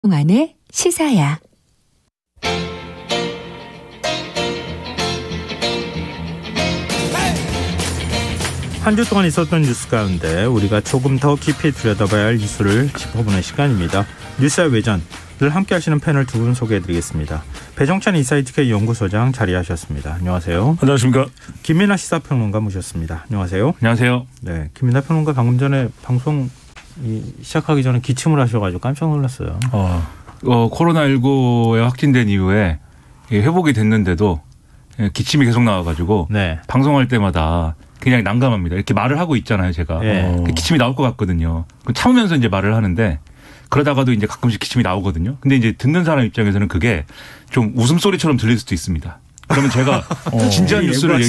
동안의 시사야. 한 주 동안 있었던 뉴스 가운데 우리가 조금 더 깊이 들여다봐야 할 이슈를 짚어보는 시간입니다. 뉴스와 외전, 늘 함께 하시는 패널 두 분 소개해드리겠습니다. 배종찬 인사이트K 연구소장 자리하셨습니다. 안녕하세요. 안녕하십니까. 김민하 시사평론가 모셨습니다. 안녕하세요. 안녕하세요. 네, 김민하 평론가 방금 전에 방송 시작하기 전에 기침을 하셔가지고 깜짝 놀랐어요. 코로나19에 확진된 이후에 회복이 됐는데도 기침이 계속 나와가지고 네. 방송할 때마다 그냥 난감합니다. 이렇게 말을 하고 있잖아요, 제가. 네. 기침이 나올 것 같거든요. 참으면서 이제 말을 하는데 그러다가도 이제 가끔씩 기침이 나오거든요. 근데 이제 듣는 사람 입장에서는 그게 좀 웃음소리처럼 들릴 수도 있습니다. 그러면 제가 진지한 뉴스를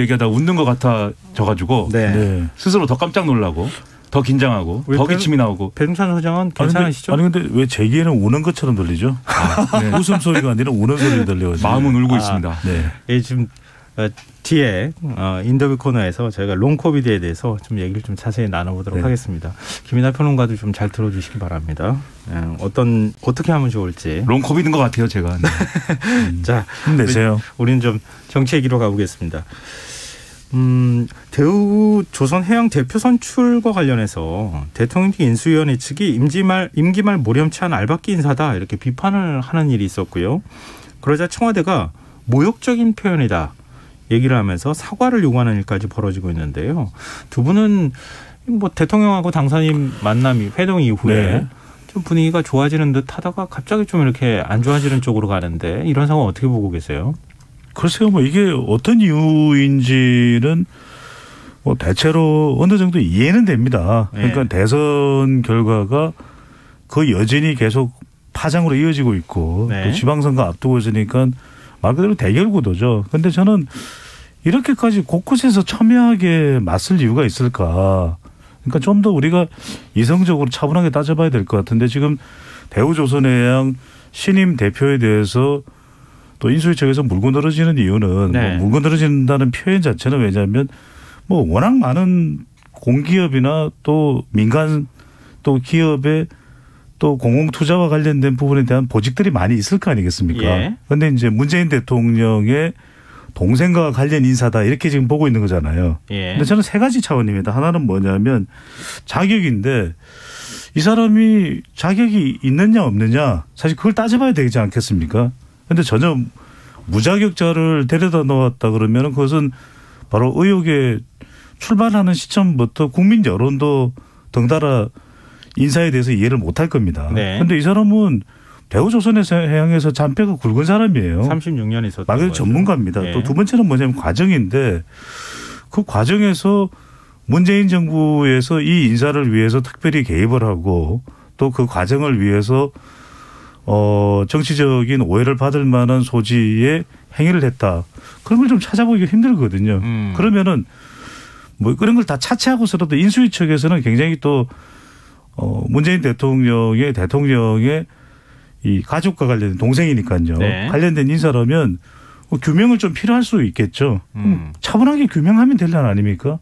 얘기하다가 웃는 것 같아져가지고 네. 스스로 더 깜짝 놀라고 더 긴장하고 더 기침이 나오고. 배종찬 소장은 괜찮으시죠? 아니 근데 왜 제 귀에는 우는 것처럼 들리죠? 네. 웃음소리가 아니라 우는 소리 들려가지고. 마음은 울고 있습니다. 네. 지금 뒤에 인터뷰 코너에서 저희가 롱코비드에 대해서 좀 얘기를 좀 자세히 나눠보도록 하겠습니다. 김민하 평론가도 좀 잘 들어주시기 바랍니다. 어떻게 하면 좋을지. 롱코비드인 것 같아요, 제가. 네. 자, 힘내세요. 우리는 좀 정치 얘기로 가보겠습니다. 대우조선해양 대표 선출과 관련해서 대통령직 인수위원회 측이 임기 말 모렴치 않은 알박기 인사다 이렇게 비판을 하는 일이 있었고요. 그러자 청와대가 모욕적인 표현이다 얘기를 하면서 사과를 요구하는 일까지 벌어지고 있는데요. 두 분은 뭐 대통령하고 당선인 만남이 회동 이후에 좀 분위기가 좋아지는 듯 하다가 갑자기 좀 이렇게 안 좋아지는 쪽으로 가는데 이런 상황 어떻게 보고 계세요? 글쎄요, 뭐 이게 어떤 이유인지는 뭐 대체로 어느 정도 이해는 됩니다. 그러니까 대선 결과가 그 여전히 계속 파장으로 이어지고 있고 또 지방선거 앞두고 있으니까 말 그대로 대결 구도죠. 그런데 저는 이렇게까지 곳곳에서 첨예하게 맞설 이유가 있을까? 그러니까 좀 더 우리가 이성적으로 차분하게 따져봐야 될 것 같은데 지금 대우조선해양 신임 대표에 대해서 또 인수위 측에서 물고 늘어지는 이유는 뭐 물고 늘어진다는 표현 자체는 왜냐하면 뭐 워낙 많은 공기업이나 또 민간 또 기업의 또 공공투자와 관련된 부분에 대한 보직들이 많이 있을 거 아니겠습니까? 그런데 이제 문재인 대통령의 동생과 관련 인사다 이렇게 지금 보고 있는 거잖아요. 근데 저는 세 가지 차원입니다. 하나는 뭐냐면 자격인데 이 사람이 자격이 있느냐 없느냐 사실 그걸 따져봐야 되지 않겠습니까? 그런데 전혀 무자격자를 데려다 놓았다 그러면 그것은 바로 의혹에 출발하는 시점부터 국민 여론도 덩달아 인사에 대해서 이해를 못할 겁니다. 그런데 이 사람은 대우조선해양에서 잔뼈가 굵은 사람이에요. 36년 있었던 말 그대로 전문가입니다. 또 두 번째는 뭐냐면 과정인데 그 과정에서 문재인 정부에서 이 인사를 위해서 특별히 개입을 하고 또 그 과정을 위해서 정치적인 오해를 받을 만한 소지의 행위를 했다. 그런 걸 좀 찾아보기가 힘들거든요. 그러면은 뭐 그런 걸 다 차치하고서라도 인수위 측에서는 굉장히 또 문재인 대통령의 이 가족과 관련된 동생이니까요. 관련된 인사라면 규명을 좀 필요할 수 있겠죠. 차분하게 규명하면 될 일 아닙니까?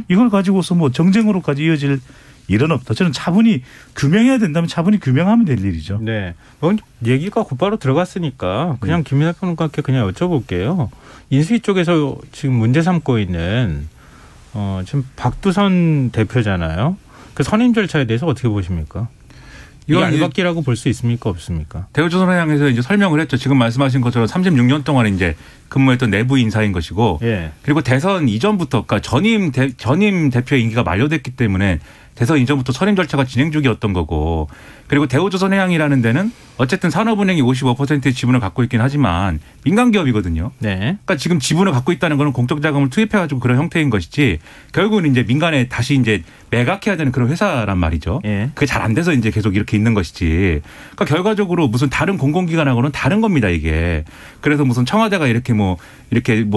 이걸 가지고서 뭐 정쟁으로까지 이어질 일은 없다. 저는 차분히 규명해야 된다면 차분히 규명하면 될 일이죠. 네. 얘기가 곧바로 들어갔으니까 그냥 김민하 평론가께 그냥 여쭤볼게요. 인수위 쪽에서 지금 문제 삼고 있는 지금 박두선 대표잖아요. 그 선임 절차에 대해서 어떻게 보십니까? 이거 알박기라고 볼 수 있습니까? 없습니까? 대우조선해양에서 이제 설명을 했죠. 지금 말씀하신 것처럼 36년 동안 이제 근무했던 내부 인사인 것이고, 그리고 대선 이전부터, 그러니까 전임 대표의 임기가 만료됐기 때문에 대선 이전부터 선임 절차가 진행 중이었던 거고, 그리고 대우조선해양이라는 데는 어쨌든 산업은행이 55%의 지분을 갖고 있긴 하지만 민간 기업이거든요. 그러니까 지금 지분을 갖고 있다는 거는 공적 자금을 투입해가지고 그런 형태인 것이지 결국은 이제 민간에 다시 이제 매각해야 되는 그런 회사란 말이죠. 그게 잘 안 돼서 이제 계속 이렇게 있는 것이지. 그러니까 결과적으로 무슨 다른 공공기관하고는 다른 겁니다, 이게. 그래서 무슨 청와대가 이렇게 뭐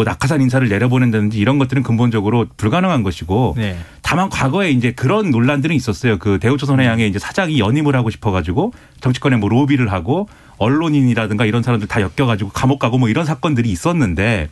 낙하산 인사를 내려보낸다든지 이런 것들은 근본적으로 불가능한 것이고. 다만 과거에 이제 그런 논란들은 있었어요. 그 대우조선해양의 이제 사장이 연임을 하고 싶어가지고 정치권에 뭐 로비를 하고 언론인이라든가 이런 사람들 다 엮여가지고 감옥 가고 뭐 이런 사건들이 있었는데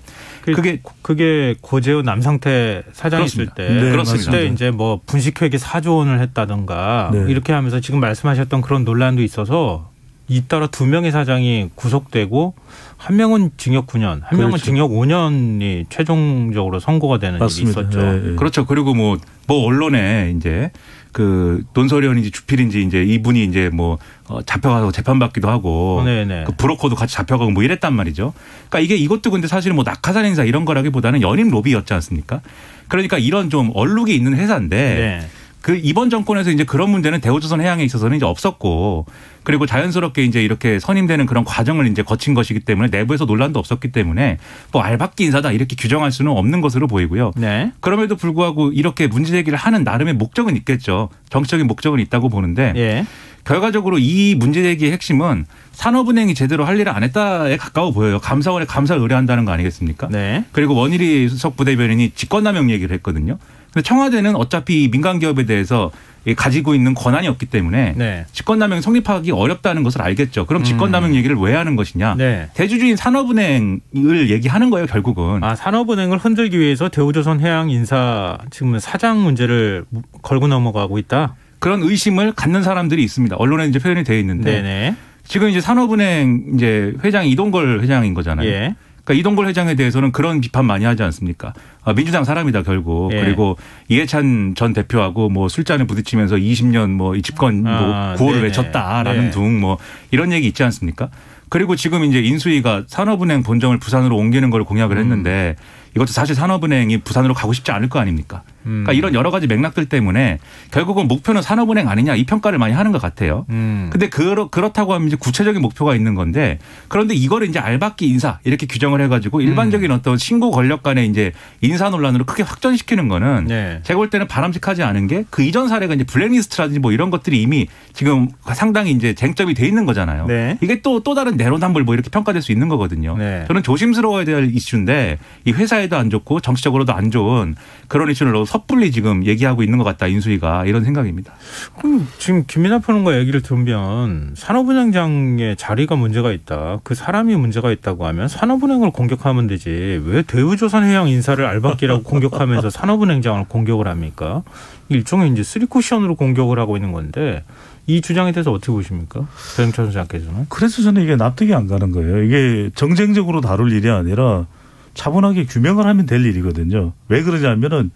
그게 고재호 남상태 사장이 있을 때 그렇습니다. 그때 이제 뭐 분식회계 4조 원을 했다든가 네. 이렇게 하면서 지금 말씀하셨던 그런 논란도 있어서 잇따라 2명의 사장이 구속되고 한 명은 징역 9년, 한 명은 그렇죠. 징역 5년이 최종적으로 선고가 되는 맞습니다. 일이 있었죠. 네. 그렇죠. 그리고 뭐 언론에 이제 그 논설위원인지 주필인지 이제 이분이 이제 뭐 잡혀가서 재판받기도 하고 그 브로커도 같이 잡혀가고 뭐 이랬단 말이죠. 그러니까 이것도 근데 사실은 뭐 낙하산 행사 이런 거라기보다는 연임 로비였지 않습니까? 그러니까 이런 좀 얼룩이 있는 회사인데 네. 그 이번 정권에서 이제 그런 문제는 대우조선 해양에 있어서는 이제 없었고 그리고 자연스럽게 이제 이렇게 선임되는 그런 과정을 이제 거친 것이기 때문에 내부에서 논란도 없었기 때문에 뭐 알박기 인사다 이렇게 규정할 수는 없는 것으로 보이고요. 네. 그럼에도 불구하고 이렇게 문제 제기를 하는 나름의 목적은 있겠죠. 정치적인 목적은 있다고 보는데 예. 결과적으로 이 문제 제기의 핵심은 산업은행이 제대로 할 일을 안 했다에 가까워 보여요. 감사원에 감사를 의뢰한다는 거 아니겠습니까? 네. 그리고 원일이 수석 부대변인이 직권남용 얘기를 했거든요. 근데 청와대는 어차피 민간 기업에 대해서 가지고 있는 권한이 없기 때문에 네. 직권남용 성립하기 어렵다는 것을 알겠죠. 그럼 직권남용 얘기를 왜 하는 것이냐. 네. 대주주인 산업은행을 얘기하는 거예요. 결국은. 산업은행을 흔들기 위해서 대우조선 해양 인사 지금 사장 문제를 걸고 넘어가고 있다. 그런 의심을 갖는 사람들이 있습니다. 언론에 이제 표현이 되어 있는데 네네. 지금 이제 산업은행 이제 회장이 이동걸 회장인 거잖아요. 예. 그러니까 이동걸 회장에 대해서는 그런 비판 많이 하지 않습니까? 민주당 사람이다 결국. 예. 그리고 이해찬 전 대표하고 뭐 술잔에 부딪히면서 20년 뭐 이 집권 뭐 구호를 외쳤다라는 네. 등 뭐 이런 얘기 있지 않습니까? 그리고 지금 이제 인수위가 산업은행 본점을 부산으로 옮기는 걸 공약을 했는데 이것도 사실 산업은행이 부산으로 가고 싶지 않을 거 아닙니까? 그러니까 이런 여러 가지 맥락들 때문에 결국은 목표는 산업은행 아니냐 이 평가를 많이 하는 것 같아요. 근데 그렇다고 하면 이제 구체적인 목표가 있는 건데 그런데 이거를 이제 알박기 인사 이렇게 규정을 해가지고 일반적인 어떤 신고 권력 간의 이제 인사 논란으로 크게 확전시키는 거는 네. 제가 볼 때는 바람직하지 않은 게 그 이전 사례가 이제 블랙리스트라든지 뭐 이런 것들이 이미 지금 상당히 이제 쟁점이 돼 있는 거잖아요. 네. 이게 또 다른 내로남불 뭐 이렇게 평가될 수 있는 거거든요. 네. 저는 조심스러워야 될 이슈인데 이 회사에도 안 좋고 정치적으로도 안 좋은 그런 이슈를 너무 섣불리 지금 얘기하고 있는 것 같다 인수위가 이런 생각입니다. 그럼 지금 김민하 평론가 얘기를 들으면 산업은행장의 자리가 문제가 있다. 그 사람이 문제가 있다고 하면 산업은행을 공격하면 되지. 왜 대우조선해양 인사를 알박기라고 공격하면서 산업은행장을 공격을 합니까? 일종의 이제 3쿠션으로 공격을 하고 있는 건데 이 주장에 대해서 어떻게 보십니까? 배영찬 소장께서는. 그래서 저는 이게 납득이 안 가는 거예요. 이게 정쟁적으로 다룰 일이 아니라 차분하게 규명을 하면 될 일이거든요. 왜 그러냐면은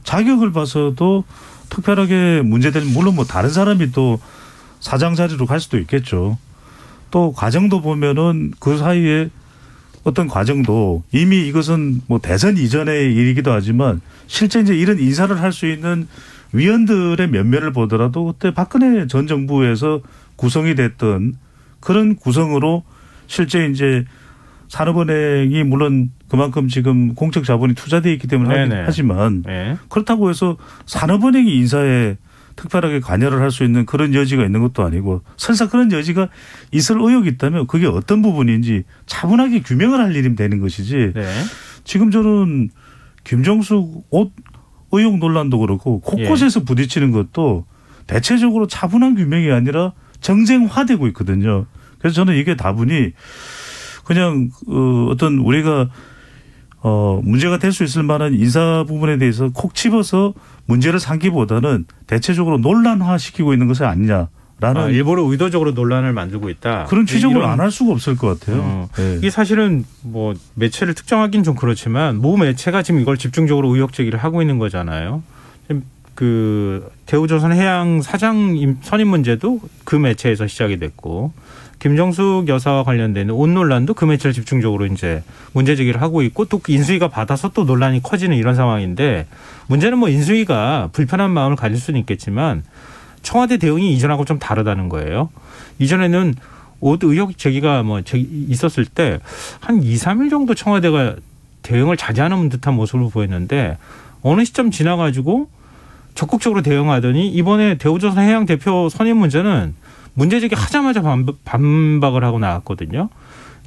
자격을 봐서도 특별하게 문제될 물론 뭐 다른 사람이 또 사장 자리로 갈 수도 있겠죠. 또 과정도 보면은 그 사이에 어떤 과정도 이미 이것은 뭐 대선 이전의 일이기도 하지만 실제 이제 이런 인사를 할 수 있는 위원들의 면면을 보더라도 그때 박근혜 전 정부에서 구성이 됐던 그런 구성으로 실제 이제 산업은행이 물론 그만큼 지금 공적 자본이 투자되어 있기 때문에 하지만 그렇다고 해서 산업은행이 인사에 특별하게 관여를 할 수 있는 그런 여지가 있는 것도 아니고 설사 그런 여지가 있을 의혹이 있다면 그게 어떤 부분인지 차분하게 규명을 할 일이면 되는 것이지 지금 저는 김정숙 옷 의혹 논란도 그렇고 곳곳에서 부딪히는 것도 대체적으로 차분한 규명이 아니라 정쟁화되고 있거든요. 그래서 저는 이게 다분히 그냥 어떤 우리가 문제가 될 수 있을 만한 인사 부분에 대해서 콕 집어서 문제를 삼기보다는 대체적으로 논란화시키고 있는 것이 아니냐라는 일부러 의도적으로 논란을 만들고 있다. 그런 지적을 안 할 수가 없을 것 같아요. 이게 사실은 뭐 매체를 특정하긴 좀 그렇지만 모 매체가 지금 이걸 집중적으로 의혹 제기를 하고 있는 거잖아요. 그 대우조선 해양 사장 선임 문제도 그 매체에서 시작이 됐고 김정숙 여사와 관련된 옷 논란도 그 매체를 집중적으로 이제 문제 제기를 하고 있고 또 인수위가 받아서 또 논란이 커지는 이런 상황인데 문제는 뭐 인수위가 불편한 마음을 가질 수는 있겠지만 청와대 대응이 이전하고 좀 다르다는 거예요. 이전에는 옷 의혹 제기가 뭐 있었을 때 한 2, 3일 정도 청와대가 대응을 자제하는 듯한 모습을 보였는데 어느 시점 지나가지고 적극적으로 대응하더니 이번에 대우조선 해양 대표 선임 문제는 문제 제기하자마자 반박을 하고 나왔거든요.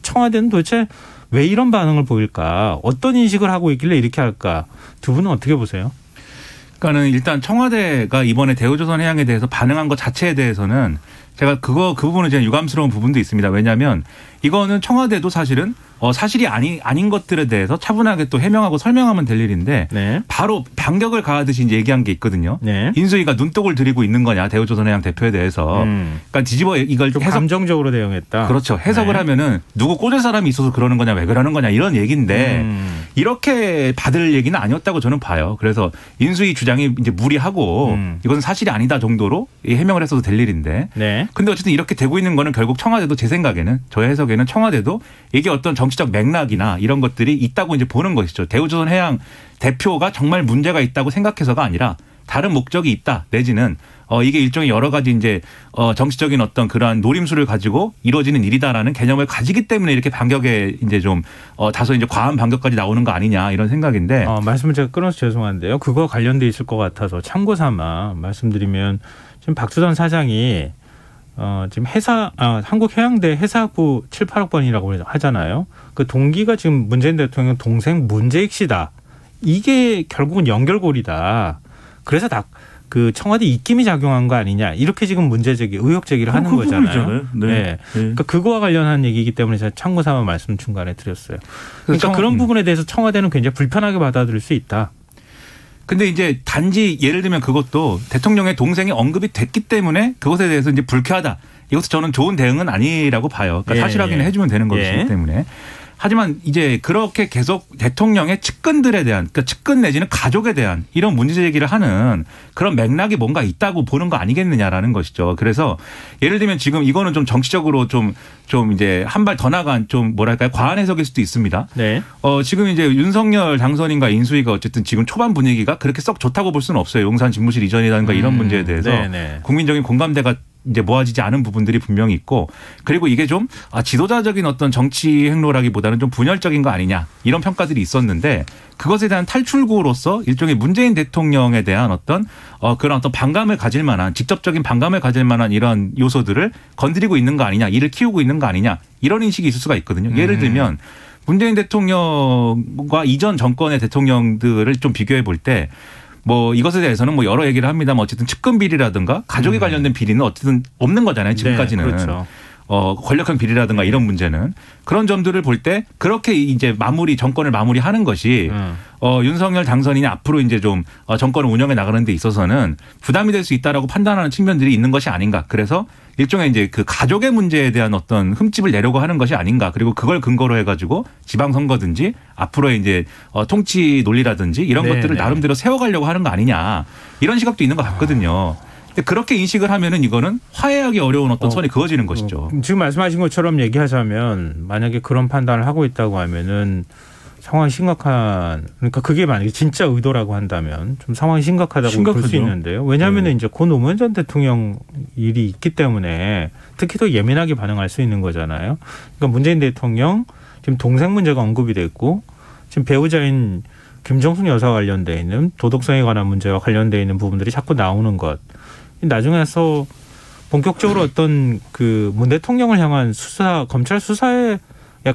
청와대는 도대체 왜 이런 반응을 보일까? 어떤 인식을 하고 있길래 이렇게 할까? 두 분은 어떻게 보세요? 그러니까는 일단 청와대가 이번에 대우조선 해양에 대해서 반응한 것 자체에 대해서는 제가 그 부분은 제가 유감스러운 부분도 있습니다. 왜냐하면 이거는 청와대도 사실은 사실이 아닌 것들에 대해서 차분하게 또 해명하고 설명하면 될 일인데 네. 바로 반격을 가하듯이 이제 얘기한 게 있거든요. 네. 인수위가 눈독을 들이고 있는 거냐 대우조선해양 대표에 대해서. 그러니까 뒤집어 이걸 감정적으로 대응했다. 그렇죠. 해석을 네. 하면은 누구 꽂을 사람이 있어서 그러는 거냐 왜 그러는 거냐 이런 얘기인데 이렇게 받을 얘기는 아니었다고 저는 봐요. 그래서 인수위 주장이 이제 무리하고 이것은 사실이 아니다 정도로 해명을 했어도 될 일인데. 네. 근데 어쨌든 이렇게 되고 있는 거는 결국 청와대도 제 생각에는 저의 해석에는 청와대도 이게 어떤 정치적 맥락이나 이런 것들이 있다고 이제 보는 것이죠. 대우조선해양 대표가 정말 문제가 있다고 생각해서가 아니라 다른 목적이 있다 내지는 이게 일종의 여러 가지 이제 정치적인 어떤 그러한 노림수를 가지고 이루어지는 일이다라는 개념을 가지기 때문에 이렇게 반격에 이제 좀 다소 이제 과한 반격까지 나오는 거 아니냐 이런 생각인데. 말씀을 제가 끊어서 죄송한데요. 그거 관련돼 있을 것 같아서 참고 삼아 말씀드리면 지금 박수선 사장이 지금 한국해양대 해사부 7, 8억 번이라고 하잖아요. 그 동기가 지금 문재인 대통령 동생 문재익 씨다. 이게 결국은 연결고리다. 그래서 그 청와대 입김이 작용한 거 아니냐. 이렇게 지금 문제 제기, 의혹 제기를 하는 거잖아요. 네. 네. 그러니까 그거와 관련한 얘기이기 때문에 제가 참고 삼아 말씀 중간에 드렸어요. 그러니까 그런 부분에 대해서 청와대는 굉장히 불편하게 받아들일 수 있다. 근데 이제 단지 예를 들면 그것도 대통령의 동생이 언급이 됐기 때문에 그것에 대해서 이제 불쾌하다. 이것도 저는 좋은 대응은 아니라고 봐요. 그러니까 사실 확인을 해주면 되는 것이기 때문에. 하지만 이제 그렇게 계속 대통령의 측근들에 대한, 그러니까 측근 내지는 가족에 대한 이런 문제 제기를 하는 그런 맥락이 뭔가 있다고 보는 거 아니겠느냐라는 것이죠. 그래서 예를 들면 지금 이거는 좀 정치적으로 좀 이제 한 발 더 나간 좀 뭐랄까요 과한 해석일 수도 있습니다. 네. 지금 이제 윤석열 당선인과 인수위가 어쨌든 지금 초반 분위기가 그렇게 썩 좋다고 볼 수는 없어요. 용산 집무실 이전이라든가 이런 문제에 대해서 국민적인 공감대가 이제 모아지지 않은 부분들이 분명히 있고 그리고 이게 좀 지도자적인 어떤 정치 행로라기보다는 좀 분열적인 거 아니냐 이런 평가들이 있었는데 그것에 대한 탈출구로서 일종의 문재인 대통령에 대한 어떤 그런 어떤 반감을 가질 만한 직접적인 반감을 가질 만한 이런 요소들을 건드리고 있는 거 아니냐 이를 키우고 있는 거 아니냐 이런 인식이 있을 수가 있거든요. 예를 들면 문재인 대통령과 이전 정권의 대통령들을 좀 비교해 볼 때 이것에 대해서는 여러 얘기를 합니다. 어쨌든 측근 비리라든가 가족에 관련된 비리는 어쨌든 없는 거잖아요. 지금까지는. 네, 그렇죠. 권력형 비리라든가 이런 문제는 그런 점들을 볼 때 그렇게 이제 정권을 마무리하는 것이 윤석열 당선인이 앞으로 이제 좀 정권을 운영해 나가는 데 있어서는 부담이 될 수 있다라고 판단하는 측면들이 있는 것이 아닌가. 그래서 일종의 이제 그 가족의 문제에 대한 어떤 흠집을 내려고 하는 것이 아닌가. 그리고 그걸 근거로 해가지고 지방선거든지 앞으로의 이제 통치 논리라든지 이런 것들을 나름대로 세워가려고 하는 거 아니냐. 이런 시각도 있는 것 같거든요. 근데 그렇게 인식을 하면은 이거는 화해하기 어려운 어떤 선이 그어지는 것이죠. 지금 말씀하신 것처럼 얘기하자면 만약에 그런 판단을 하고 있다고 하면은 상황이 심각한, 그러니까 그게 만약에 진짜 의도라고 한다면 좀 상황이 심각하다고 볼 수 있는데요. 왜냐하면 이제 고 노무현 전 대통령 일이 있기 때문에 특히 더 예민하게 반응할 수 있는 거잖아요. 그러니까 문재인 대통령 지금 동생 문제가 언급이 됐고 지금 배우자인 김정숙 여사와 관련돼 있는 도덕성에 관한 문제와 관련돼 있는 부분들이 자꾸 나오는 것. 나중에서 본격적으로 어떤 그 문 대통령을 향한 검찰 수사에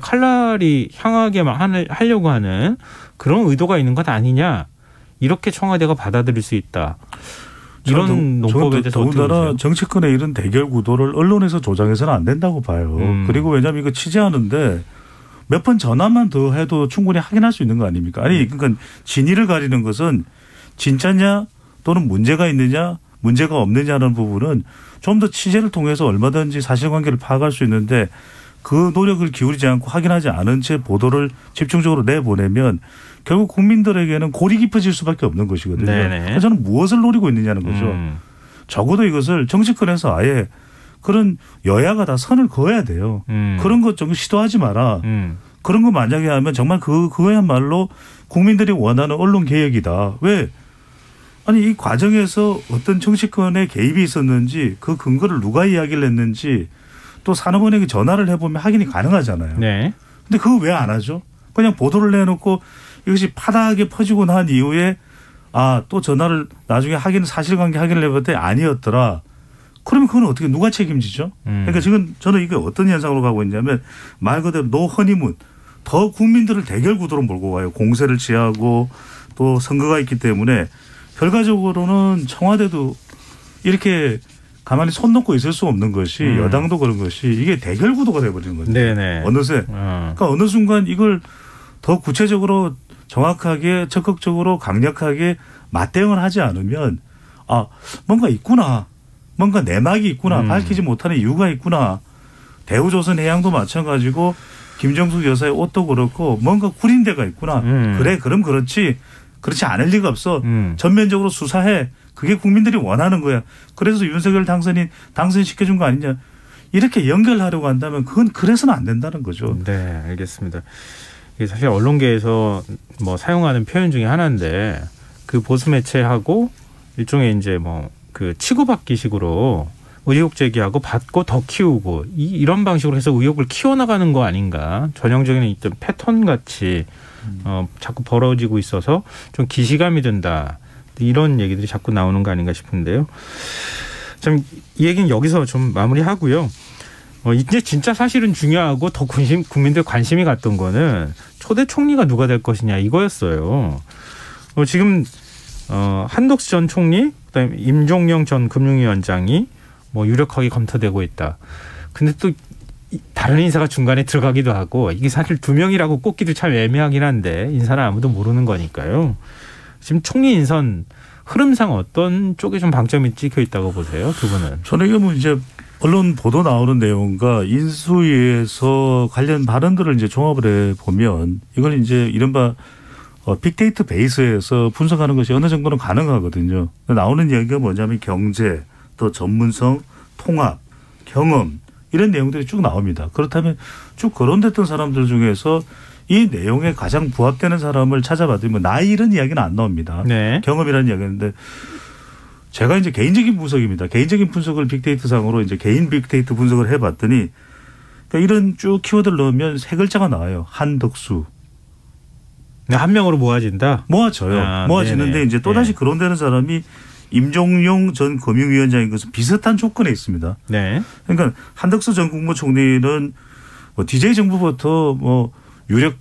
칼날이 향하게만 하려고 하는 그런 의도가 있는 것 아니냐. 이렇게 청와대가 받아들일 수 있다. 이런 논법에 대해서 어떻게 보세요? 더군다나 정치권의 이런 대결 구도를 언론에서 조장해서는 안 된다고 봐요. 그리고 왜냐하면 이거 취재하는데 몇 번 전화만 더 해도 충분히 확인할 수 있는 거 아닙니까? 아니 그러니까 진위를 가리는 것은 진짜냐 또는 문제가 있느냐 문제가 없느냐는 부분은 좀 더 취재를 통해서 얼마든지 사실관계를 파악할 수 있는데 그 노력을 기울이지 않고 확인하지 않은 채 보도를 집중적으로 내보내면 결국 국민들에게는 골이 깊어질 수밖에 없는 것이거든요. 네네. 저는 무엇을 노리고 있느냐는 거죠. 적어도 이것을 정치권에서 아예 그런 여야가 다 선을 그어야 돼요. 그런 것 좀 시도하지 마라. 그런 거 만약에 하면 정말 그거야말로 국민들이 원하는 언론 개혁이다. 왜? 아니 이 과정에서 어떤 정치권의 개입이 있었는지 그 근거를 누가 이야기를 했는지 또 산업은행에 전화를 해보면 확인이 가능하잖아요. 네. 근데 그거 왜 안 하죠? 그냥 보도를 내놓고 이것이 파다하게 퍼지고 난 이후에 또 전화를 나중에 사실관계 확인을 해봤더니 아니었더라. 그러면 그건 어떻게 누가 책임지죠? 그러니까 지금 저는 이게 어떤 현상으로 가고 있냐면 말 그대로 노 허니문 더 국민들을 대결 구도로 몰고 가요. 공세를 취하고 또 선거가 있기 때문에 결과적으로는 청와대도 이렇게 가만히 손 놓고 있을 수 없는 것이 여당도 그런 것이 이게 대결 구도가 돼버리는 거죠. 네네. 어느새. 그러니까 어느 순간 이걸 더 구체적으로 정확하게 적극적으로 강력하게 맞대응을 하지 않으면 뭔가 있구나. 뭔가 내막이 있구나. 밝히지 못하는 이유가 있구나. 대우조선해양도 마찬가지고 김정숙 여사의 옷도 그렇고 뭔가 구린 데가 있구나. 그래 그럼 그렇지 않을 리가 없어. 전면적으로 수사해. 그게 국민들이 원하는 거야. 그래서 윤석열 당선시켜준 거 아니냐. 이렇게 연결하려고 한다면 그건 그래서는 안 된다는 거죠. 네, 알겠습니다. 이게 사실 언론계에서 뭐 사용하는 표현 중에 하나인데 그 보수 매체하고 일종의 이제 뭐 그 치고받기식으로 의혹 제기하고 받고 더 키우고 이런 방식으로 해서 의혹을 키워나가는 거 아닌가. 전형적인 어떤 패턴 같이 자꾸 벌어지고 있어서 좀 기시감이 든다. 이런 얘기들이 자꾸 나오는 거 아닌가 싶은데요. 참 이 얘기는 여기서 좀 마무리하고요. 이제 진짜 사실은 중요하고 더 국민들 관심이 갔던 거는 초대 총리가 누가 될 것이냐 이거였어요. 지금 한덕수 전 총리, 그다음에 임종영 전 금융위원장이 뭐 유력하게 검토되고 있다. 근데 또 다른 인사가 중간에 들어가기도 하고 이게 사실 두 명이라고 꼽기도 참 애매하긴 한데 인사는 아무도 모르는 거니까요. 지금 총리 인선 흐름상 어떤 쪽에 좀 방점이 찍혀 있다고 보세요, 두 분은? 저는 이게 뭐 이제 언론 보도 나오는 내용과 인수위에서 관련 발언들을 이제 종합을 해 보면 이걸 이제 이른바 빅데이터 베이스에서 분석하는 것이 어느 정도는 가능하거든요. 나오는 이야기가 뭐냐면 경제, 또 전문성, 통합, 경험 이런 내용들이 쭉 나옵니다. 그렇다면 쭉 거론됐던 사람들 중에서 이 내용에 가장 부합되는 사람을 찾아봤더니 나이 이런 이야기는 안 나옵니다. 네. 경험이라는 이야기인데 제가 이제 개인적인 분석입니다. 개인적인 분석을 빅데이터 상으로 이제 개인 빅데이터 분석을 해봤더니 그러니까 이런 쭉 키워드를 넣으면 세 글자가 나와요. 한덕수. 네, 한 명으로 모아진다? 모아져요. 모아지는데 네네. 이제 또다시 거론되는 사람이 임종용 전 금융위원장인 것은 비슷한 조건에 있습니다. 네. 그러니까 한덕수 전 국무총리는 뭐 DJ 정부부터 뭐 유력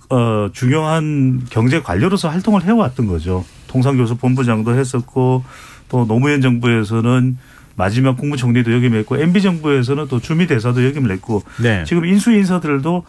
중요한 경제 관료로서 활동을 해왔던 거죠. 통상교섭본부장도 했었고 또 노무현 정부에서는 마지막 국무총리도 역임했고 MB 정부에서는 또 주미대사도 역임을 했고 네. 지금 인수위 인사들도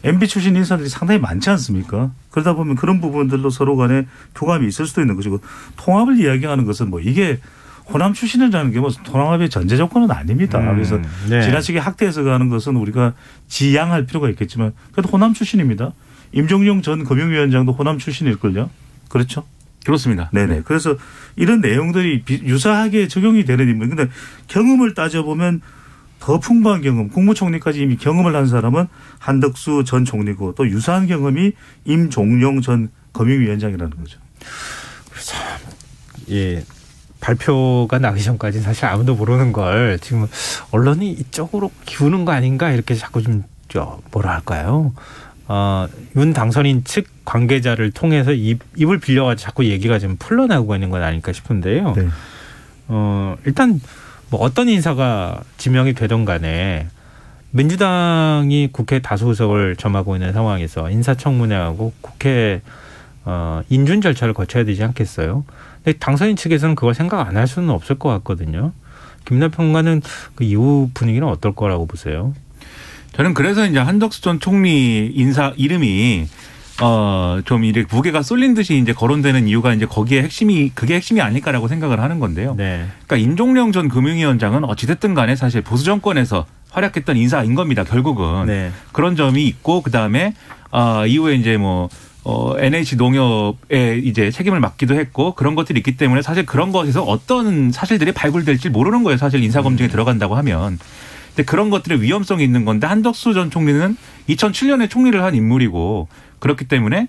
MB 출신 인사들이 상당히 많지 않습니까? 그러다 보면 그런 부분들로 서로 간에 교감이 있을 수도 있는 것이고 통합을 이야기하는 것은 뭐 이게 호남 출신이라는 게 뭐 통합의 전제 조건은 아닙니다. 그래서 네. 지나치게 학대해서 가는 것은 우리가 지양할 필요가 있겠지만 그래도 호남 출신입니다. 임종용 전 금융위원장도 호남 출신일걸요. 그렇죠? 그렇습니다. 네네. 그래서 이런 내용들이 유사하게 적용이 되는 인물. 근데 경험을 따져보면 더 풍부한 경험, 국무총리까지 이미 경험을 한 사람은 한덕수 전 총리고 또 유사한 경험이 임종용 전 금융위원장이라는 거죠. 참, 예. 발표가 나기 전까지 사실 아무도 모르는 걸 지금 언론이 이쪽으로 기우는 거 아닌가 이렇게 자꾸 좀 뭐라 할까요? 윤 당선인 측 관계자를 통해서 입을 빌려가지고 자꾸 얘기가 좀 풀러나오고 있는 건 아닐까 싶은데요. 네. 일단 뭐 어떤 인사가 지명이 되던 간에 민주당이 국회 다수 의석을 점하고 있는 상황에서 인사청문회하고 국회 인준 절차를 거쳐야 되지 않겠어요? 근데 당선인 측에서는 그걸 생각 안 할 수는 없을 것 같거든요. 김남평 평론가는 그 이후 분위기는 어떨 거라고 보세요? 저는 그래서 이제 한덕수 전 총리 인사 이름이 좀 이렇게 무게가 쏠린 듯이 이제 거론되는 이유가 이제 그게 핵심이 아닐까라고 생각을 하는 건데요. 네. 그러니까 임종영 전 금융위원장은 어찌됐든 간에 사실 보수 정권에서 활약했던 인사인 겁니다. 결국은 네. 그런 점이 있고 그 다음에 이후에 이제 뭐 NH 농협에 이제 책임을 맡기도 했고 그런 것들이 있기 때문에 사실 그런 것에서 어떤 사실들이 발굴될지 모르는 거예요. 사실 인사검증에 들어간다고 하면. 근데 그런 것들의 위험성이 있는 건데 한덕수 전 총리는 2007년에 총리를 한 인물이고 그렇기 때문에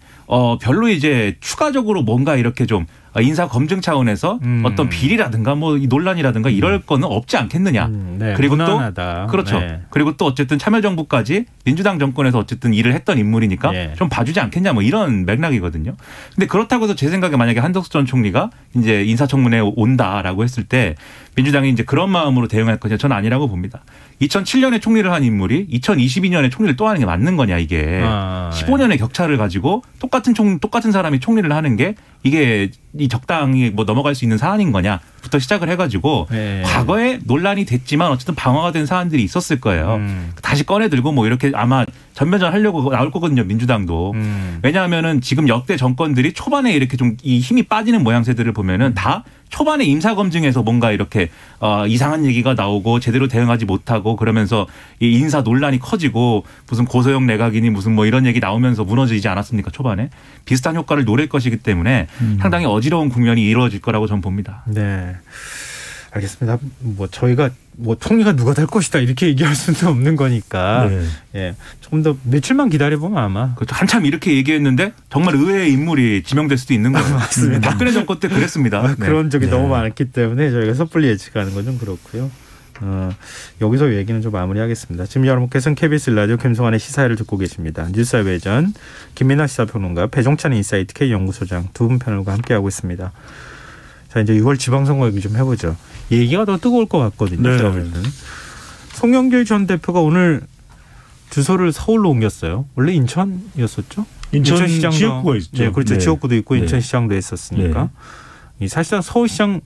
별로 이제 추가적으로 뭔가 이렇게 좀 인사 검증 차원에서 어떤 비리라든가 뭐 논란이라든가 이럴 거는 없지 않겠느냐. 네, 그리고 무난하다. 또 그렇죠. 네. 그리고 또 어쨌든 참여정부까지 민주당 정권에서 어쨌든 일을 했던 인물이니까 네. 좀 봐주지 않겠냐 뭐 이런 맥락이거든요. 근데 그렇다고 해서 제 생각에 만약에 한덕수 전 총리가 이제 인사청문회에 온다라고 했을 때 민주당이 이제 그런 마음으로 대응할 것이냐 저는 아니라고 봅니다. 2007년에 총리를 한 인물이 2022년에 총리를 또 하는 게 맞는 거냐 이게 15년의 격차를 가지고 똑같은 사람이 총리를 하는 게 이게 이 적당히 뭐 넘어갈 수 있는 사안인 거냐부터 시작을 해가지고 과거에 논란이 됐지만 어쨌든 방어가 된 사안들이 있었을 거예요. 다시 꺼내들고 뭐 이렇게 아마 전면전하려고 나올 거거든요 민주당도. 왜냐하면은 지금 역대 정권들이 초반에 이렇게 좀 이 힘이 빠지는 모양새들을 보면은 다 초반에 임사검증에서 뭔가 이렇게 이상한 얘기가 나오고 제대로 대응하지 못하고 그러면서 이 인사 논란이 커지고 무슨 고소영 내각이니 무슨 뭐 이런 얘기 나오면서 무너지지 않았습니까 초반에. 비슷한 효과를 노릴 것이기 때문에 상당히 어지러운 국면이 이루어질 거라고 저는 봅니다. 네. 알겠습니다. 뭐 저희가 뭐 총리가 누가 될 것이다 이렇게 얘기할 수는 없는 거니까 예, 조금 더 며칠만 기다려보면 아마 그렇죠. 한참 이렇게 얘기했는데 정말 의외의 인물이 지명될 수도 있는 거예요. 맞습니다. 박근혜 정권 때 그랬습니다. 그런 적이 너무 많았기 때문에 저희가 섣불리 예측하는 건 좀 그렇고요. 여기서 얘기는 좀 마무리하겠습니다. 지금 여러분께서는 KBS 라디오 김성환의 시사회를 듣고 계십니다. 뉴스의 외전 김민하 시사평론가 배종찬 인사이트 K연구소장 두 분 패널과 함께하고 있습니다. 자 이제 6월 지방선거 얘기 좀 해보죠. 얘기가 더 뜨거울 것 같거든요. 네. 송영길 전 대표가 오늘 주소를 서울로 옮겼어요. 원래 인천이었었죠? 인천시장도 지역구가 있죠. 네, 그렇죠. 네. 지역구도 있고 인천시장도 했었으니까 이 사실상 서울시장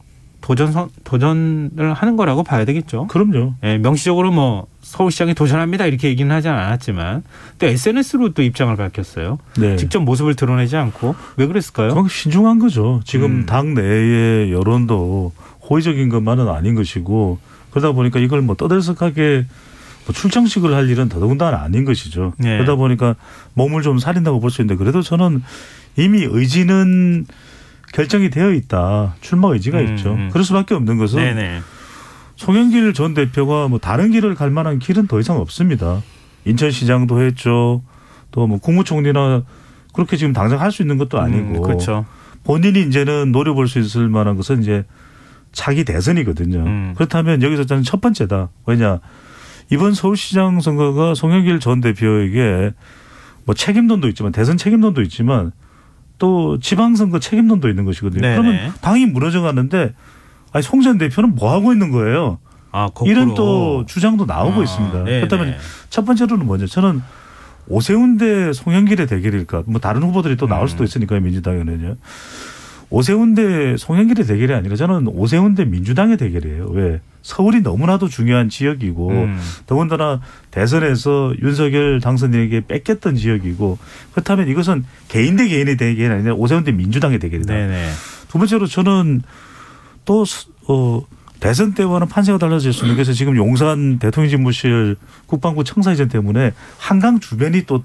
도전을 하는 거라고 봐야 되겠죠. 그럼요. 네, 명시적으로 뭐 서울시장에 도전합니다 이렇게 얘기는 하지 않았지만 또 SNS로 또 입장을 밝혔어요. 네. 직접 모습을 드러내지 않고 왜 그랬을까요? 그건 신중한 거죠. 지금 당 내의 여론도 호의적인 것만은 아닌 것이고 그러다 보니까 이걸 뭐 떠들썩하게 뭐 출정식을 할 일은 더더군다나 아닌 것이죠. 네. 그러다 보니까 몸을 좀 사린다고 볼 수 있는데 그래도 저는 이미 의지는 결정이 되어 있다. 출마 의지가 있죠. 그럴 수밖에 없는 것은 네네. 송영길 전 대표가 뭐 다른 길을 갈 만한 길은 더 이상 없습니다. 인천시장도 했죠. 또 뭐 국무총리나 그렇게 지금 당장 할 수 있는 것도 아니고 그렇죠. 본인이 이제는 노려볼 수 있을 만한 것은 이제 차기 대선이거든요. 그렇다면 여기서 저는 첫 번째다. 왜냐 이번 서울시장 선거가 송영길 전 대표에게 뭐 책임론도 있지만 대선 책임론도 있지만 또 지방선거 책임론도 있는 것이거든요. 네네. 그러면 당이 무너져 가는데 아니 송 전 대표는 뭐 하고 있는 거예요. 이런 또 주장도 나오고 있습니다. 네네. 그렇다면 첫 번째로는 뭐죠? 저는 오세훈 대 송영길의 대결일까? 뭐 다른 후보들이 또 나올 수도 있으니까요. 민주당에는요. 오세훈 대 송영길의 대결이 아니라 저는 오세훈 대 민주당의 대결이에요. 왜? 서울이 너무나도 중요한 지역이고 더군다나 대선에서 윤석열 당선인에게 뺏겼던 지역이고 그렇다면 이것은 개인 대 개인의 대결이 아니라 오세훈 대 민주당의 대결이다. 네네. 두 번째로 저는 또 대선 때와는 판세가 달라질 수 있는 그래서 지금 용산 대통령 집무실 국방부 청사 이전 때문에 한강 주변이 또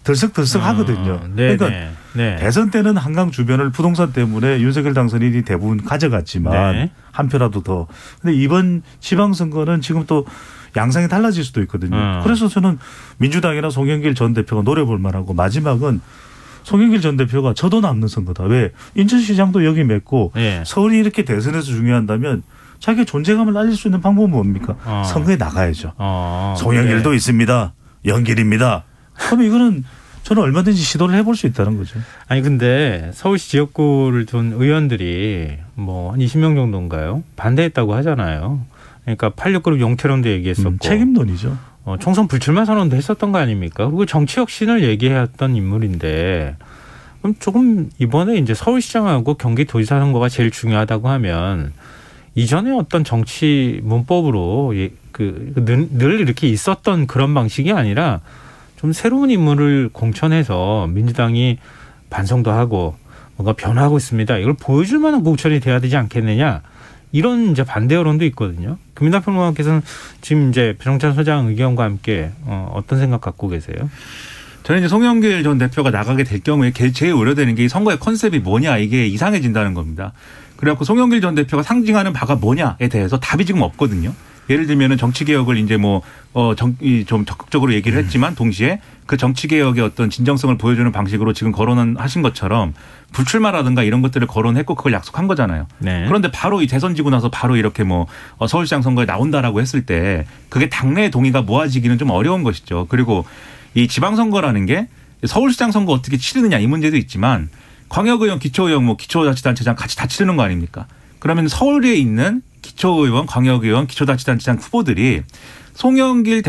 들썩들썩 하거든요. 그러니까 대선 때는 한강 주변을 부동산 때문에 윤석열 당선인이 대부분 가져갔지만 한 표라도 더. 근데 이번 지방선거는 지금 또 양상이 달라질 수도 있거든요. 그래서 저는 민주당이나 송영길 전 대표가 노려볼 만하고 마지막은 송영길 전 대표가 저도 남는 선거다. 왜? 인천시장도 여기 맺고 서울이 이렇게 대선에서 중요한다면 자기의 존재감을 날릴 수 있는 방법은 뭡니까? 선거에 나가야죠. 송영길도 있습니다. 연길입니다. 그럼 이거는 저는 얼마든지 시도를 해볼 수 있다는 거죠. 아니 근데 서울시 지역구를 둔 의원들이 뭐 한 20명 정도인가요? 반대했다고 하잖아요. 그러니까 86그룹 용태론도 얘기했었고. 책임론이죠. 총선 불출마 선언도 했었던 거 아닙니까? 그리고 정치 혁신을 얘기했던 인물인데 그럼 조금 이번에 이제 서울시장하고 경기도지사 선거가 제일 중요하다고 하면 이전에 어떤 정치 문법으로 늘 이렇게 있었던 그런 방식이 아니라 좀 새로운 인물을 공천해서 민주당이 반성도 하고 뭔가 변화하고 있습니다. 이걸 보여줄 만한 공천이 돼야 되지 않겠느냐. 이런 이제 반대 여론도 있거든요. 김민하 평론가께서는 지금 이제 배종찬 소장 의견과 함께 어떤 생각 갖고 계세요? 저는 이제 송영길 전 대표가 나가게 될 경우에 제일 우려되는 게 이 선거의 컨셉이 뭐냐 이게 이상해진다는 겁니다. 그래갖고 송영길 전 대표가 상징하는 바가 뭐냐에 대해서 답이 지금 없거든요. 예를 들면은 정치개혁을 이제 좀 적극적으로 얘기를 했지만 동시에 그 정치개혁의 어떤 진정성을 보여주는 방식으로 지금 거론은 하신 것처럼 불출마라든가 이런 것들을 거론했고 그걸 약속한 거잖아요. 네. 그런데 바로 이 대선 지고 나서 바로 이렇게 서울시장 선거에 나온다라고 했을 때 그게 당내 동의가 모아지기는 좀 어려운 것이죠. 그리고 이 지방선거라는 게 서울시장 선거 어떻게 치르느냐 이 문제도 있지만 광역의원, 기초의원, 기초자치단체장 같이 다 치르는 거 아닙니까? 그러면 서울에 있는 기초의원, 광역의원, 기초자치단체장 후보들이 송영길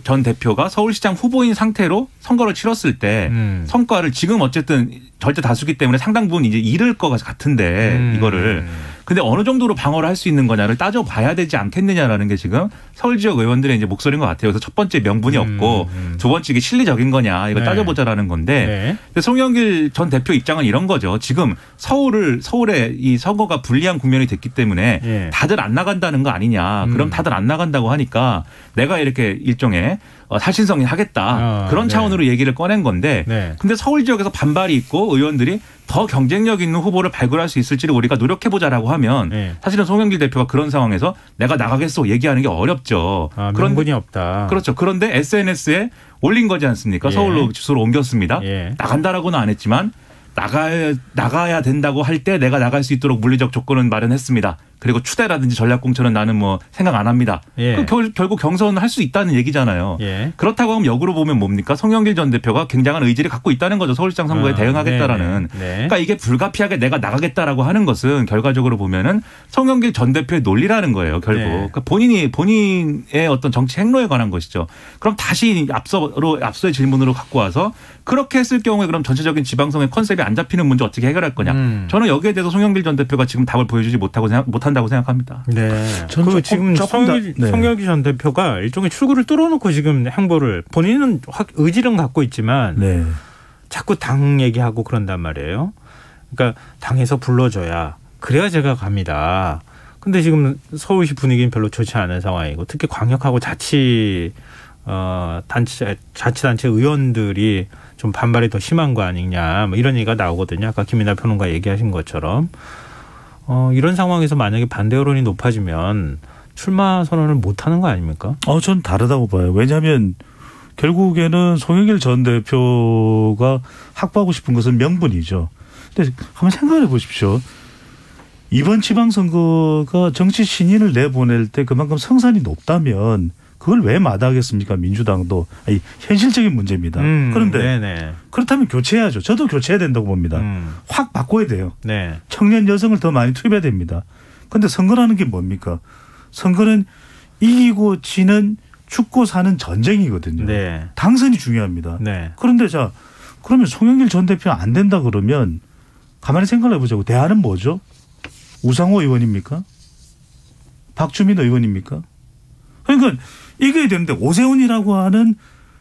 전 대표가 서울시장 후보인 상태로 선거를 치렀을 때 성과를 지금 어쨌든 절대 다수기 때문에 상당 부분 이제 잃을 것 같은데 이거를. 근데 어느 정도로 방어를 할 수 있는 거냐를 따져봐야 되지 않겠느냐라는 게 지금 서울 지역 의원들의 이제 목소리인 것 같아요. 그래서 첫 번째 명분이 없고 두 번째 이게 실리적인 거냐 이거 따져보자라는 건데 근데 송영길 전 대표 입장은 이런 거죠. 지금 서울에 이 선거가 불리한 국면이 됐기 때문에 다들 안 나간다는 거 아니냐. 그럼 다들 안 나간다고 하니까 내가 이렇게 일종의 살신성이 하겠다. 그런 차원으로 얘기를 꺼낸 건데 근데 서울 지역에서 반발이 있고 의원들이 더 경쟁력 있는 후보를 발굴할 수 있을지를 우리가 노력해보자라고 하면 사실은 송영길 대표가 그런 상황에서 내가 나가겠소 얘기하는 게 어렵죠. 명분이 없다. 그렇죠. 그런데 SNS에 올린 거지 않습니까? 서울로 주소를 옮겼습니다. 나간다라고는 안 했지만 나가야 된다고 할 때 내가 나갈 수 있도록 물리적 조건은 마련했습니다. 그리고 추대라든지 전략공천은 나는 뭐 생각 안 합니다. 결국 경선을 할 수 있다는 얘기잖아요. 그렇다고 하면 역으로 보면 뭡니까? 송영길 전 대표가 굉장한 의지를 갖고 있다는 거죠. 서울시장 선거에 대응하겠다라는. 그러니까 이게 불가피하게 내가 나가겠다라고 하는 것은 결과적으로 보면은 송영길 전 대표의 논리라는 거예요. 결국. 그러니까 본인의 어떤 정치 행로에 관한 것이죠. 그럼 다시 앞서의 질문으로 갖고 와서 그렇게 했을 경우에 그럼 전체적인 지방선거의 컨셉이 안 잡히는 문제 어떻게 해결할 거냐. 저는 여기에 대해서 송영길 전 대표가 지금 답을 보여주지 못한다고 생각합니다. 그리고 지금 송영길 전 대표가 일종의 출구를 뚫어놓고 지금 행보를 본인은 의지는 갖고 있지만 자꾸 당 얘기하고 그런단 말이에요. 그러니까 당에서 불러줘야 그래야 제가 갑니다. 근데 지금 서울시 분위기는 별로 좋지 않은 상황이고 특히 광역하고 자치단체 의원들이 좀 반발이 더 심한 거 아니냐 뭐 이런 얘기가 나오거든요. 아까 김이나 평론가 얘기하신 것처럼 이런 상황에서 만약에 반대 여론이 높아지면 출마 선언을 못하는 거 아닙니까? 전 다르다고 봐요. 왜냐하면 결국에는 송영길 전 대표가 확보하고 싶은 것은 명분이죠. 근데 한번 생각해 보십시오. 이번 지방선거가 정치 신인을 내보낼 때 그만큼 성산이 높다면 그걸 왜 마다하겠습니까? 민주당도. 현실적인 문제입니다. 그런데 그렇다면 교체해야죠. 저도 교체해야 된다고 봅니다. 확 바꿔야 돼요. 청년 여성을 더 많이 투입해야 됩니다. 그런데 선거라는 게 뭡니까? 선거는 이기고 지는 죽고 사는 전쟁이거든요. 당선이 중요합니다. 그런데 그러면 송영길 전 대표 안 된다 그러면 가만히 생각해 보자고. 대안은 뭐죠? 우상호 의원입니까? 박주민 의원입니까? 그러니까 이겨야 되는데 오세훈이라고 하는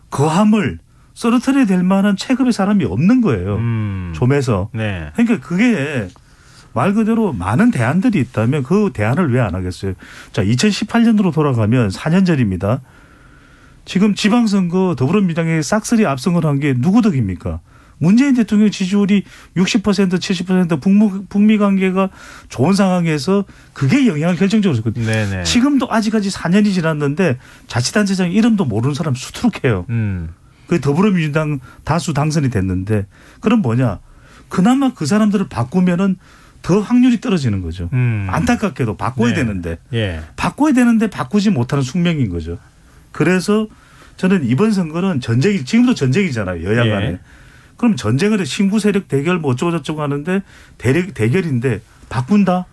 거함을 썰어터려야 될 만한 체급의 사람이 없는 거예요. 좀해서. 그러니까 그게 말 그대로 많은 대안들이 있다면 그 대안을 왜 안 하겠어요. 2018년으로 돌아가면 4년 전입니다. 지금 지방선거 더불어민주당이 싹쓸이 압승을 한 게 누구 덕입니까? 문재인 대통령 지지율이 60% 70% 북미 관계가 좋은 상황에서 그게 영향을 결정적으로 줬거든요. 지금도 아직까지 4년이 지났는데 자치단체장 이름도 모르는 사람 수두룩해요. 그 더불어민주당 다수 당선이 됐는데 그럼 뭐냐. 그나마 그 사람들을 바꾸면은 더 확률이 떨어지는 거죠. 안타깝게도 바꿔야 되는데. 바꿔야 되는데 바꾸지 못하는 숙명인 거죠. 그래서 저는 이번 선거는 전쟁이 지금도 전쟁이잖아요. 여야 간에. 그럼 전쟁을 해 신구 세력 대결 뭐 어쩌고저쩌고 하는데 대결인데 바꾼다.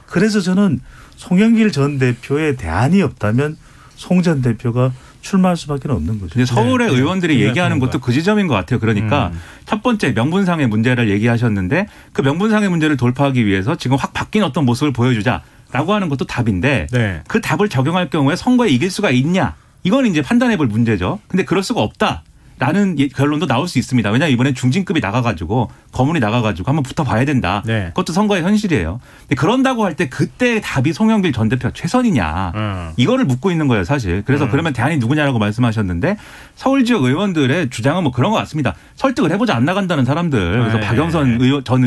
그래서 저는 송영길 전 대표의 대안이 없다면 송 전 대표가 출마할 수밖에 없는 거죠. 서울의 의원들이 얘기하는 것도 그 지점인 것 같아요. 그러니까 첫 번째 명분상의 문제를 얘기하셨는데 그 명분상의 문제를 돌파하기 위해서 지금 확 바뀐 어떤 모습을 보여주자라고 하는 것도 답인데 그 답을 적용할 경우에 선거에 이길 수가 있냐. 이건 이제 판단해 볼 문제죠. 근데 그럴 수가 없다. 라는 결론도 나올 수 있습니다. 왜냐하면 이번에 중진급이 나가가지고 거물이 나가가지고 한번 붙어봐야 된다. 그것도 선거의 현실이에요. 근데 그런다고 할 때 그때 답이 송영길 전 대표가 최선이냐. 이거를 묻고 있는 거예요 사실. 그래서 그러면 대안이 누구냐라고 말씀하셨는데 서울 지역 의원들의 주장은 뭐 그런 것 같습니다. 설득을 해보자 안 나간다는 사람들. 그래서 박영선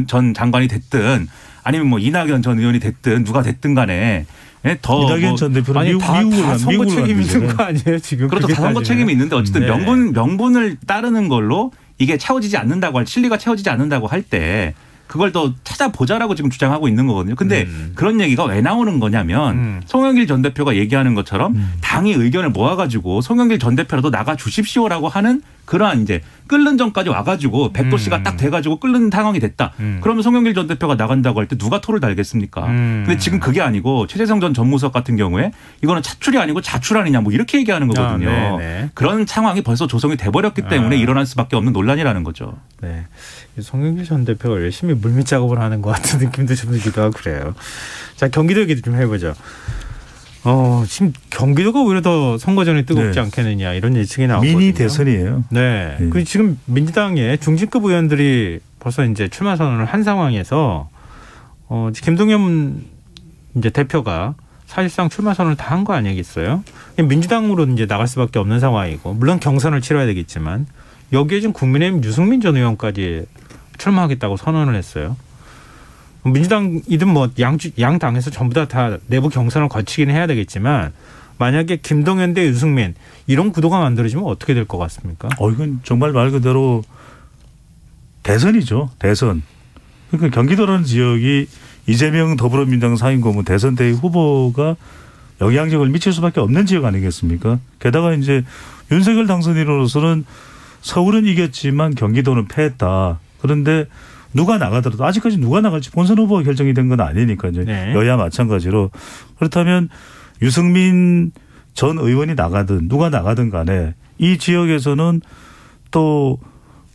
전 장관이 됐든 아니면 뭐 이낙연 전 의원이 됐든 누가 됐든 간에 이낙연 전 대표는 다 선거 책임이 있는 거 아니에요 지금? 그렇죠. 다 선거 책임이 있는데 어쨌든 명분을 따르는 걸로 이게 채워지지 않는다고 실리가 채워지지 않는다고 할 때 그걸 더 찾아보자라고 지금 주장하고 있는 거거든요. 근데 그런 얘기가 왜 나오는 거냐면 송영길 전 대표가 얘기하는 것처럼 당이 의견을 모아가지고 송영길 전 대표라도 나가 주십시오라고 하는 그러한 이제 끓는 전까지 와가지고 백도씨가 딱 돼가지고 끓는 상황이 됐다. 그러면 송영길 전 대표가 나간다고 할 때 누가 토를 달겠습니까? 근데 지금 그게 아니고 최재성 전 전무석 같은 경우에 이거는 차출이 아니고 자출 아니냐 뭐 이렇게 얘기하는 거거든요. 그런 상황이 벌써 조성이 돼버렸기 때문에 일어날 수밖에 없는 논란이라는 거죠. 네. 송영길 전 대표가 열심히 물밑 작업을 하는 것 같은 느낌도 좀 들기도 하고 그래요. 자, 경기도 얘기도 좀 해보죠. 지금 경기도가 오히려 더 선거 전에 뜨겁지 않겠느냐 이런 예측이 나오거든요. 미니 대선이에요. 네. 그 지금 민주당의 중진급 의원들이 벌써 이제 출마 선언을 한 상황에서 김동연 이제 대표가 사실상 출마 선언을 다 한 거 아니겠어요? 민주당으로 이제 나갈 수밖에 없는 상황이고 물론 경선을 치러야 되겠지만 여기에 지금 국민의힘 유승민 전 의원까지 출마하겠다고 선언을 했어요. 민주당이든 뭐 양 당에서 전부 다 내부 경선을 거치긴 해야 되겠지만 만약에 김동연 대 유승민 이런 구도가 만들어지면 어떻게 될 것 같습니까? 이건 정말 말 그대로 대선이죠. 대선. 그러니까 경기도라는 지역이 이재명 더불어민주당 상임고문 대선 대 후보가 영향력을 미칠 수밖에 없는 지역 아니겠습니까? 게다가 이제 윤석열 당선인으로서는 서울은 이겼지만 경기도는 패했다. 그런데 누가 나가더라도 아직까지 누가 나갈지 본선 후보가 결정이 된 건 아니니까요. 여야 마찬가지로. 그렇다면 유승민 전 의원이 나가든 누가 나가든 간에 이 지역에서는 또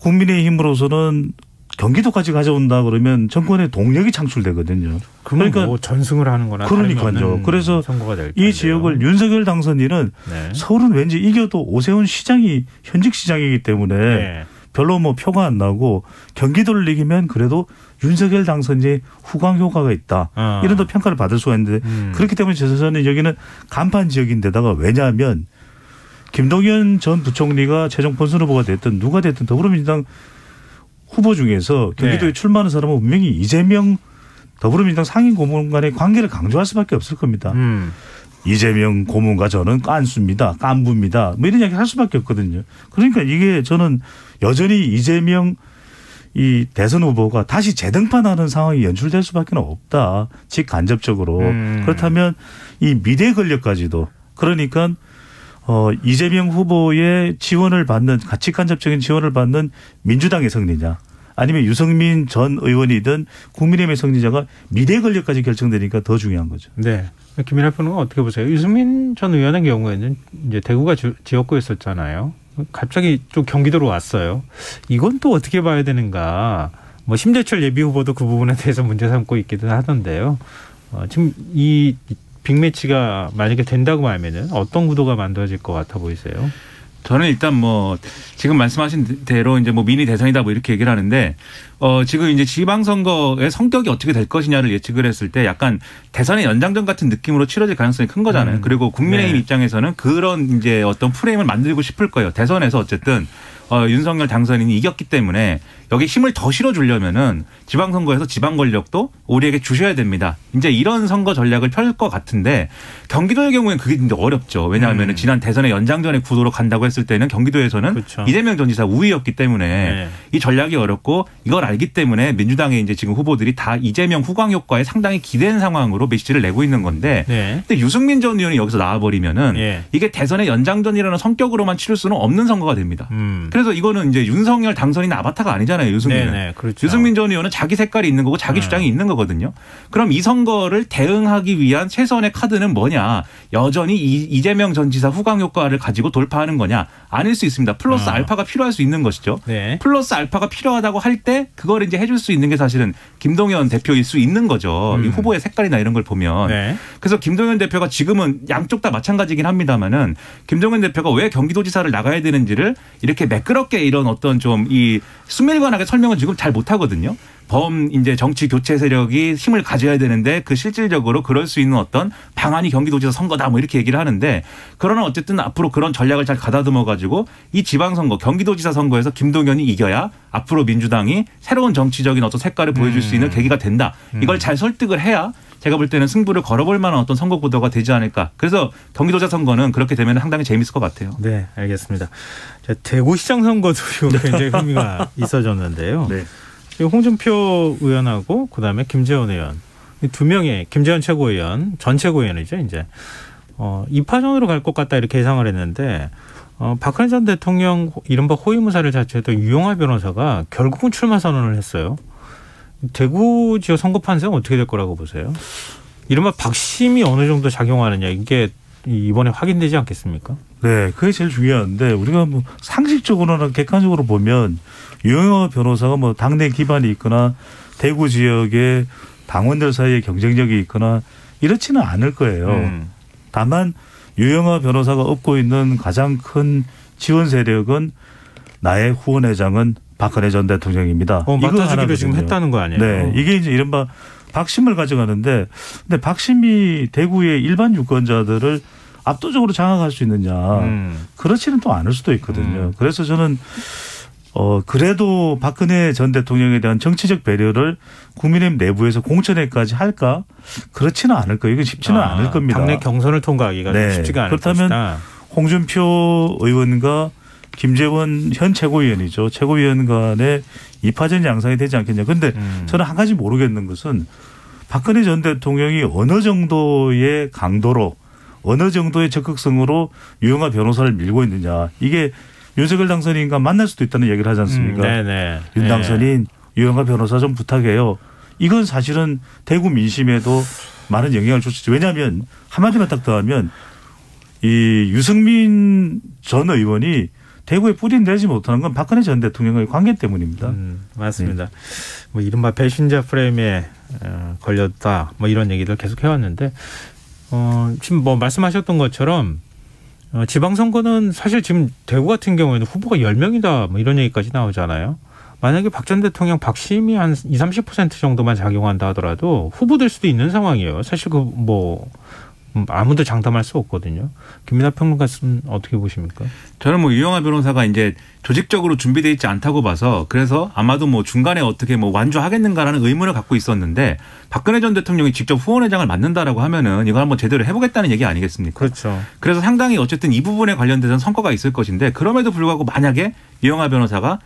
국민의힘으로서는 경기도까지 가져온다 그러면 정권의 동력이 창출되거든요. 그러니까 뭐 전승을 하는 거나 그러니까요. 그래서 이 지역을 윤석열 당선인은 서울은 왠지 이겨도 오세훈 시장이 현직 시장이기 때문에 별로 뭐 표가 안 나고 경기도를 이기면 그래도 윤석열 당선인의 후광 효과가 있다. 이런 더 평가를 받을 수가 있는데 그렇기 때문에 저는 여기는 간판 지역인데다가 왜냐하면 김동연 전 부총리가 최종 본선 후보가 됐든 누가 됐든 더불어민주당 후보 중에서 경기도에 출마하는 사람은 분명히 이재명 더불어민주당 상임 고문 간의 관계를 강조할 수밖에 없을 겁니다. 이재명 고문과 저는 깐수입니다. 깐부입니다. 뭐 이런 이야기 할 수밖에 없거든요. 그러니까 이게 저는 여전히 이재명 이 대선 후보가 다시 재등판하는 상황이 연출될 수밖에 없다. 직간접적으로. 그렇다면 이 미래 권력까지도 그러니까 이재명 후보의 지원을 받는 직간접적인 지원을 받는 민주당의 승리냐 아니면 유승민 전 의원이든 국민의힘의 승리자가 미래 권력까지 결정되니까 더 중요한 거죠. 네. 김민하 평론가 어떻게 보세요? 유승민 전 의원의 경우에는 이제 대구가 지역구였었잖아요. 갑자기 좀 경기도로 왔어요. 이건 또 어떻게 봐야 되는가? 뭐 심재철 예비 후보도 그 부분에 대해서 문제 삼고 있기도 하던데요. 지금 이 빅매치가 만약에 된다고 하면은 어떤 구도가 만들어질 것 같아 보이세요? 저는 일단 뭐 지금 말씀하신 대로 이제 뭐 미니 대선이다 뭐 이렇게 얘기를 하는데 지금 이제 지방선거의 성격이 어떻게 될 것이냐를 예측을 했을 때 약간 대선의 연장전 같은 느낌으로 치러질 가능성이 큰 거잖아요. 그리고 국민의힘 입장에서는 그런 이제 어떤 프레임을 만들고 싶을 거예요. 대선에서 어쨌든 윤석열 당선인이 이겼기 때문에 여기 힘을 더 실어주려면은 지방선거에서 지방 권력도 우리에게 주셔야 됩니다. 이제 이런 선거 전략을 펼 것 같은데 경기도의 경우에는 그게 진짜 어렵죠. 왜냐하면 지난 대선의 연장전의 구도로 간다고 했을 때는 경기도에서는 그렇죠. 이재명 전 지사 우위였기 때문에 이 전략이 어렵고 이걸 알기 때문에 민주당의 이제 지금 후보들이 다 이재명 후광 효과에 상당히 기댄 상황으로 메시지를 내고 있는 건데 근데 유승민 전 의원이 여기서 나와버리면은 이게 대선의 연장전이라는 성격으로만 치를 수는 없는 선거가 됩니다. 그래서 이거는 이제 윤석열 당선인 아바타가 아니잖아요. 유승민은. 그렇죠. 유승민 전 의원은 자기 색깔이 있는 거고 자기 주장이 있는 거거든요. 그럼 이 선거를 대응하기 위한 최선의 카드는 뭐냐. 여전히 이재명 전 지사 후광 효과를 가지고 돌파하는 거냐. 아닐 수 있습니다. 플러스 알파가 필요할 수 있는 것이죠. 플러스 알파가 필요하다고 할 때 그걸 이제 해줄 수 있는 게 사실은 김동연 대표일 수 있는 거죠. 이 후보의 색깔이나 이런 걸 보면. 그래서 김동연 대표가 지금은 양쪽 다 마찬가지긴 합니다만은 김동연 대표가 왜 경기도지사를 나가야 되는지를 이렇게 매끄럽게 이런 어떤 좀 이 수밀관하게 설명은 지금 잘 못하거든요. 이제 정치 교체 세력이 힘을 가져야 되는데 그 실질적으로 그럴 수 있는 어떤 방안이 경기도지사 선거다 뭐 이렇게 얘기를 하는데 그러나 어쨌든 앞으로 그런 전략을 잘 가다듬어 가지고 이 지방선거 경기도지사 선거에서 김동연이 이겨야 앞으로 민주당이 새로운 정치적인 어떤 색깔을 보여줄 수 있는 계기가 된다. 이걸 잘 설득을 해야 제가 볼 때는 승부를 걸어볼 만한 어떤 선거 구도가 되지 않을까. 그래서 경기도지사 선거는 그렇게 되면 상당히 재미있을 것 같아요. 네, 알겠습니다. 대구시장 선거도 굉장히 흥미가 있어졌는데요. 홍준표 의원하고 그다음에 김재원 의원 이 두 명의 김재원 최고위원 전 최고위원이죠 이제 2파전으로 갈 것 같다 이렇게 예상을 했는데 박근혜 전 대통령 이른바 호위무사를 자처했던 유영하 변호사가 결국은 출마 선언을 했어요. 대구 지역 선거 판세는 어떻게 될 거라고 보세요? 이른바 박심이 어느 정도 작용하느냐 이게 이번에 확인되지 않겠습니까? 네, 그게 제일 중요한데 우리가 뭐 상식적으로나 객관적으로 보면 유영하 변호사가 뭐 당내 기반이 있거나 대구 지역의 당원들 사이에 경쟁력이 있거나 이렇지는 않을 거예요. 다만 유영하 변호사가 얻고 있는 가장 큰 지원 세력은 나의 후원회장은 박근혜 전 대통령입니다. 맡아주기로 지금 했다는 거 아니에요? 네, 이게 이제 이른바 박심을 가져가는데, 근데 박심이 대구의 일반 유권자들을 압도적으로 장악할 수 있느냐? 그렇지는 또 않을 수도 있거든요. 그래서 저는 그래도 박근혜 전 대통령에 대한 정치적 배려를 국민의힘 내부에서 공천회까지 할까? 그렇지는 않을 거예요. 이건 쉽지는 않을 겁니다. 당내 경선을 통과하기가 네. 쉽지가 않을 그렇다면 것이다. 홍준표 의원과 김재원 현 최고위원이죠. 최고위원 간의 2파전 양상이 되지 않겠냐. 그런데 저는 한 가지 모르겠는 것은 박근혜 전 대통령이 어느 정도의 강도로 어느 정도의 적극성으로 유영하 변호사를 밀고 있느냐. 이게 윤석열 당선인과 만날 수도 있다는 얘기를 하지 않습니까? 네네. 윤 당선인 유영하 변호사 좀 부탁해요. 이건 사실은 대구 민심에도 많은 영향을 줄 수 있죠. 왜냐하면 한마디만 딱 더하면 이 유승민 전 의원이 대구에 뿌리 내지 못하는 건 박근혜 전 대통령의 관계 때문입니다. 맞습니다. 네. 뭐 이른바 배신자 프레임에 걸렸다. 뭐 이런 얘기를 계속 해왔는데 지금 뭐 말씀하셨던 것처럼 지방선거는 사실 지금 대구 같은 경우에는 후보가 10명이다 뭐 이런 얘기까지 나오잖아요. 만약에 박 전 대통령 박심이 한 20, 30% 정도만 작용한다 하더라도 후보될 수도 있는 상황이에요. 사실 아무도 장담할 수 없거든요. 김민하 평론가는 어떻게 보십니까? 저는 뭐 유영하 변호사가 이제 조직적으로 준비되어 있지 않다고 봐서 그래서 아마도 뭐 중간에 어떻게 뭐 완주하겠는가라는 의문을 갖고 있었는데 박근혜 전 대통령이 직접 후원회장을 맡는다라고 하면은 이걸 한번 제대로 해보겠다는 얘기 아니겠습니까? 그렇죠. 그래서 상당히 어쨌든 이 부분에 관련돼서는 성과가 있을 것인데 그럼에도 불구하고 만약에 유영하 변호사가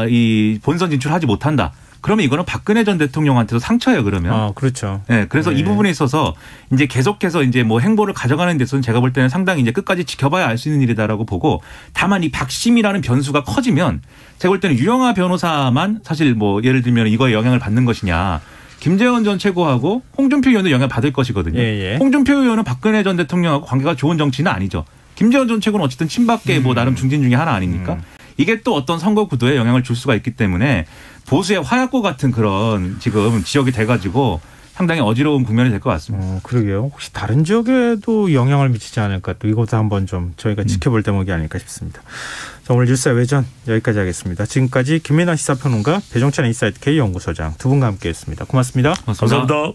이 본선 진출하지 못한다. 그러면 이거는 박근혜 전 대통령한테도 상처예요, 그러면. 그렇죠. 네. 그래서 이 부분에 있어서 이제 계속해서 이제 뭐 행보를 가져가는 데서는 제가 볼 때는 상당히 이제 끝까지 지켜봐야 알 수 있는 일이다라고 보고 다만 이 박심이라는 변수가 커지면 제가 볼 때는 유영하 변호사만 사실 뭐 예를 들면 이거에 영향을 받는 것이냐. 김재원 전 최고하고 홍준표 의원도 영향을 받을 것이거든요. 예. 홍준표 의원은 박근혜 전 대통령하고 관계가 좋은 정치는 아니죠. 김재원 전 최고는 어쨌든 친박계 뭐 나름 중진 중에 하나 아닙니까? 이게 또 어떤 선거 구도에 영향을 줄 수가 있기 때문에 보수의 화약고 같은 그런 지금 지역이 돼가지고 상당히 어지러운 국면이 될 것 같습니다. 그러게요. 혹시 다른 지역에도 영향을 미치지 않을까 또 이것도 한번 좀 저희가 지켜볼 대목이 아닐까 싶습니다. 자, 오늘 뉴스 외전 여기까지 하겠습니다. 지금까지 김민하 시사평론가 배종찬 인사이트 K연구소장 두 분과 함께했습니다. 고맙습니다. 감사합니다.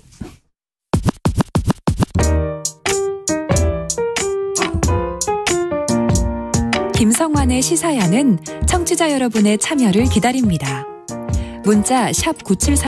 김성환의 시사야는 청취자 여러분의 참여를 기다립니다. 문자 샵 9730